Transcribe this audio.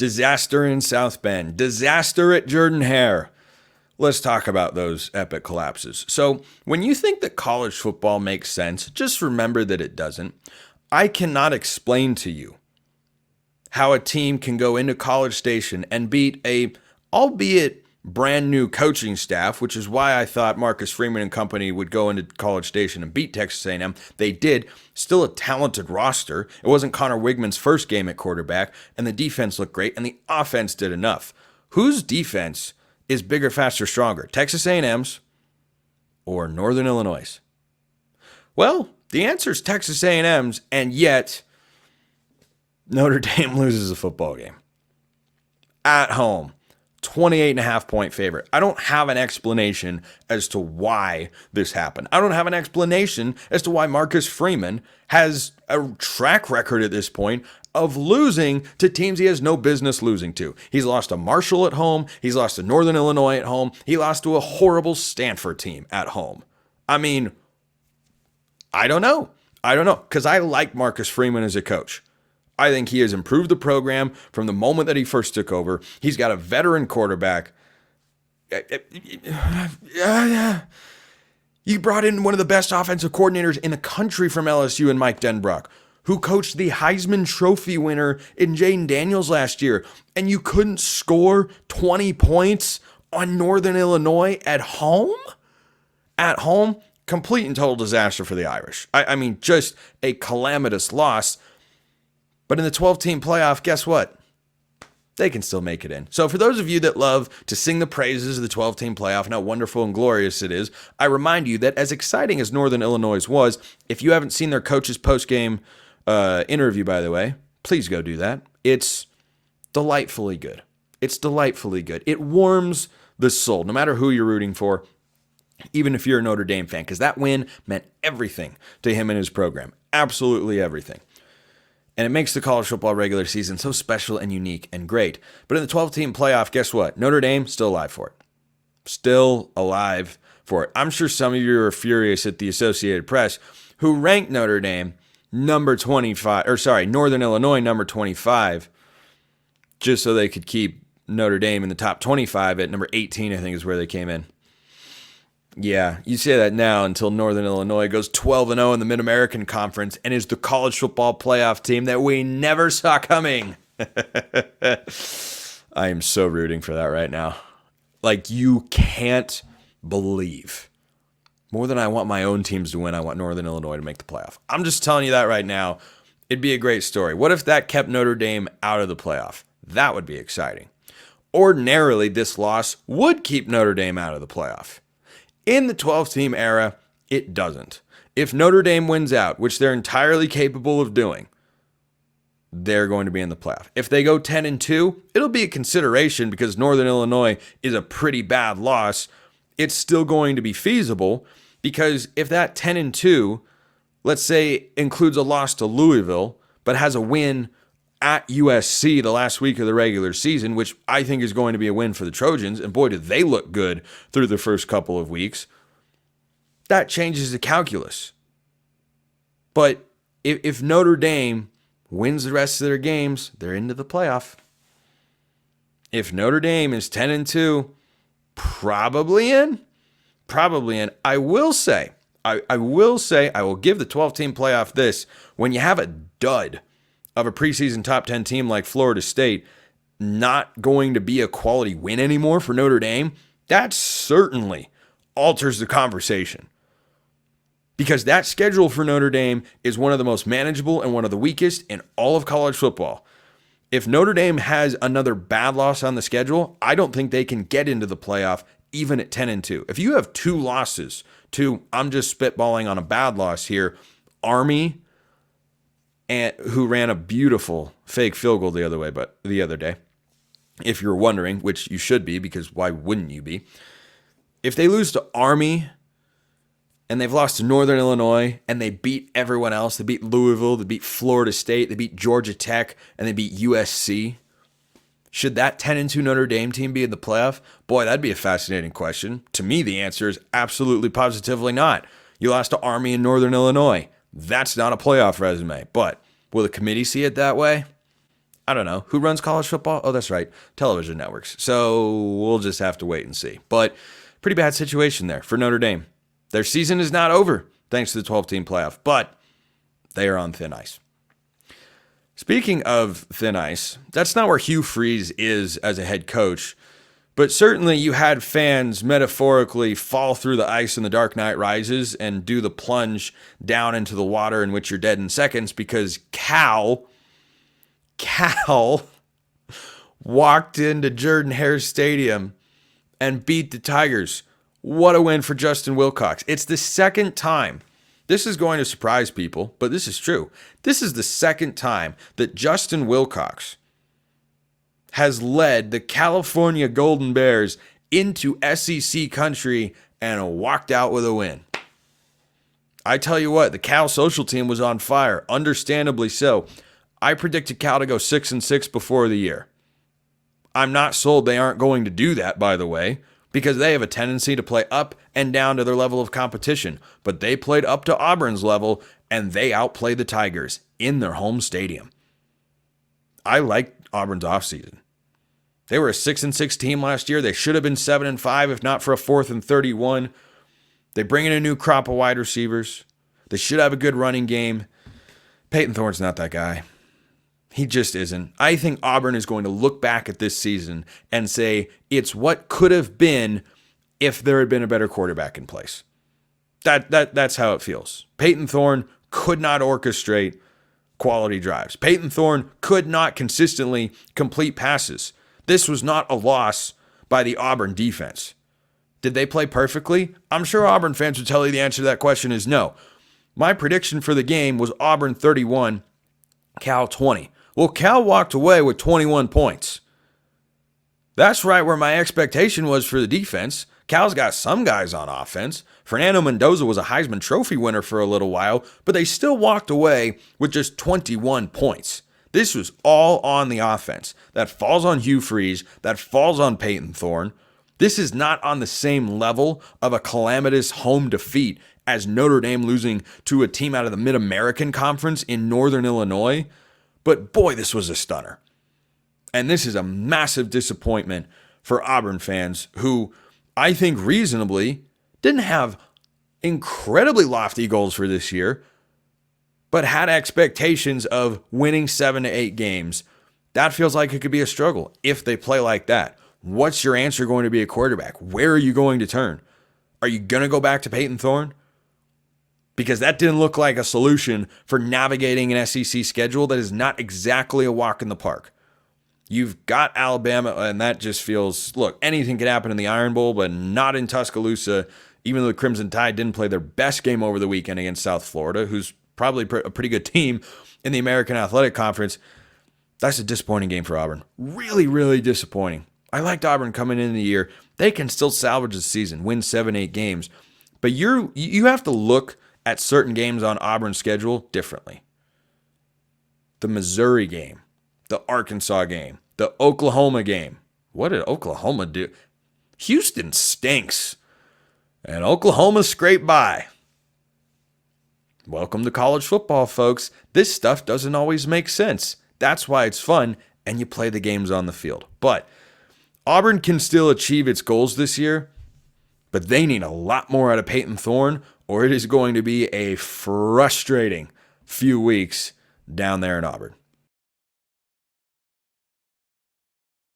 disaster in South Bend, disaster at Jordan-Hare. Let's talk about those epic collapses. So when you think that college football makes sense, just remember that it doesn't. I cannot explain to you how a team can go into College Station and beat a, albeit brand new coaching staff, which is why I thought Marcus Freeman and company would go into College Station and beat Texas A&M. They did. Still a talented roster. It wasn't Connor Wigman's first game at quarterback, and the defense looked great, and the offense did enough. Whose defense is bigger, faster, stronger? Texas A&M's or Northern Illinois'? Well, the answer is Texas A&M's, and yet Notre Dame loses a football game at home. 28.5 point favorite. I don't have an explanation as to why this happened. I don't have an explanation as to why Marcus Freeman has a track record at this point of losing to teams he has no business losing to. He's lost to Marshall at home. He's lost to Northern Illinois at home. He lost to a horrible Stanford team at home. I mean, I don't know. Because I like Marcus Freeman as a coach. I think he has improved the program from the moment that he first took over. He's got a veteran quarterback. You brought in one of the best offensive coordinators in the country from LSU in Mike Denbrock, who coached the Heisman Trophy winner in Jaden Daniels last year, and you couldn't score 20 points on Northern Illinois at home? At home? Complete and total disaster for the Irish. I mean, just a calamitous loss. But in the 12-team playoff, guess what? They can still make it in. So for those of you that love to sing the praises of the 12-team playoff and how wonderful and glorious it is, I remind you that as exciting as Northern Illinois was, if you haven't seen their coach's post-game interview, by the way, please go do that. It's delightfully good. It's delightfully good. It warms the soul, no matter who you're rooting for, even if you're a Notre Dame fan, because that win meant everything to him and his program. Absolutely everything. And it makes the college football regular season so special and unique and great. But in the 12-team playoff, guess what? Notre Dame, still alive for it. Still alive for it. I'm sure some of you are furious at the Associated Press, who ranked Notre Dame number 25, Northern Illinois number 25, just so they could keep Notre Dame in the top 25 at number 18, I think is where they came in. Yeah, you say that now until Northern Illinois goes 12-0 in the Mid-American Conference and is the college football playoff team that we never saw coming. I am so rooting for that right now. Like, you can't believe. More than I want my own teams to win, I want Northern Illinois to make the playoff. I'm just telling you that right now. It'd be a great story. What if that kept Notre Dame out of the playoff? That would be exciting. Ordinarily, this loss would keep Notre Dame out of the playoff. In the 12-team era, it doesn't. If Notre Dame wins out, which they're entirely capable of doing, they're going to be in the playoff. If they go 10-2, it'll be a consideration because Northern Illinois is a pretty bad loss. It's still going to be feasible because if that 10-2, let's say, includes a loss to Louisville, but has a win at USC the last week of the regular season, which I think is going to be a win for the Trojans, and boy, did they look good through the first couple of weeks, that changes the calculus. But if Notre Dame wins the rest of their games, they're into the playoff. If Notre Dame is 10-2, probably in. I will say, I will give the 12-team playoff this. When you have a dud of a preseason top 10 team like Florida State not going to be a quality win anymore for Notre Dame, that certainly alters the conversation. Because that schedule for Notre Dame is one of the most manageable and one of the weakest in all of college football. If Notre Dame has another bad loss on the schedule, I don't think they can get into the playoff even at 10-2. If you have two losses to, I'm just spitballing on a bad loss here, Army, and who ran a beautiful fake field goal the other day, if you're wondering, which you should be, because why wouldn't you be? If they lose to Army and they've lost to Northern Illinois and they beat everyone else, they beat Louisville, they beat Florida State, they beat Georgia Tech, and they beat USC, should that 10-2 Notre Dame team be in the playoff? Boy, that'd be a fascinating question. To me, the answer is absolutely positively not. You lost to Army and Northern Illinois. That's not a playoff resume. But will the committee see it that way? I don't know. Who runs college football? Oh, that's right. Television networks. So we'll just have to wait and see. But pretty bad situation there for Notre Dame. Their season is not over thanks to the 12-team playoff, but they are on thin ice. Speaking of thin ice, that's not where Hugh Freeze is as a head coach, but certainly you had fans metaphorically fall through the ice in The Dark Knight Rises and do the plunge down into the water in which you're dead in seconds because Cal walked into Jordan-Hare Stadium and beat the Tigers. What a win for Justin Wilcox. It's the second time. This is going to surprise people, but this is true. This is the second time that Justin Wilcox has led the California Golden Bears into SEC country and walked out with a win. I tell you what, the Cal social team was on fire, understandably so. I predicted Cal to go 6-6 before the year. I'm not sold they aren't going to do that, by the way, because they have a tendency to play up and down to their level of competition. But they played up to Auburn's level, and they outplayed the Tigers in their home stadium. I like Auburn's offseason. They were a 6-6 team last year. They should have been 7-5 if not for a 4th and 31. They bring in a new crop of wide receivers. They should have a good running game. Peyton Thorne's not that guy. He just isn't. I think Auburn is going to look back at this season and say it's what could have been if there had been a better quarterback in place. That's how it feels. Peyton Thorne could not orchestrate quality drives. Peyton Thorne could not consistently complete passes. This was not a loss by the Auburn defense. Did they play perfectly? I'm sure Auburn fans would tell you the answer to that question is no. My prediction for the game was Auburn 31, Cal 20. Well, Cal walked away with 21 points. That's right where my expectation was for the defense. Cal's got some guys on offense. Fernando Mendoza was a Heisman Trophy winner for a little while, but they still walked away with just 21 points. This was all on the offense. That falls on Hugh Freeze. That falls on Peyton Thorne. This is not on the same level of a calamitous home defeat as Notre Dame losing to a team out of the Mid-American Conference in Northern Illinois. But boy, this was a stunner. And this is a massive disappointment for Auburn fans who I think reasonably didn't have incredibly lofty goals for this year, but had expectations of winning 7 to 8 games. That feels like it could be a struggle if they play like that. What's your answer going to be at quarterback? Where are you going to turn? Are you going to go back to Peyton Thorne? Because that didn't look like a solution for navigating an SEC schedule that is not exactly a walk in the park. You've got Alabama, and that just feels, look, anything can happen in the Iron Bowl, but not in Tuscaloosa, even though the Crimson Tide didn't play their best game over the weekend against South Florida, who's probably a pretty good team in the American Athletic Conference. That's a disappointing game for Auburn. Really, really disappointing. I liked Auburn coming into the year. They can still salvage the season, win 7-8 games. But you have to look at certain games on Auburn's schedule differently. The Missouri game, the Arkansas game, the Oklahoma game. What did Oklahoma do? Houston stinks. And Oklahoma scraped by. Welcome to college football, folks. This stuff doesn't always make sense. That's why it's fun, and you play the games on the field. But Auburn can still achieve its goals this year, but they need a lot more out of Peyton Thorne, or it is going to be a frustrating few weeks down there in Auburn.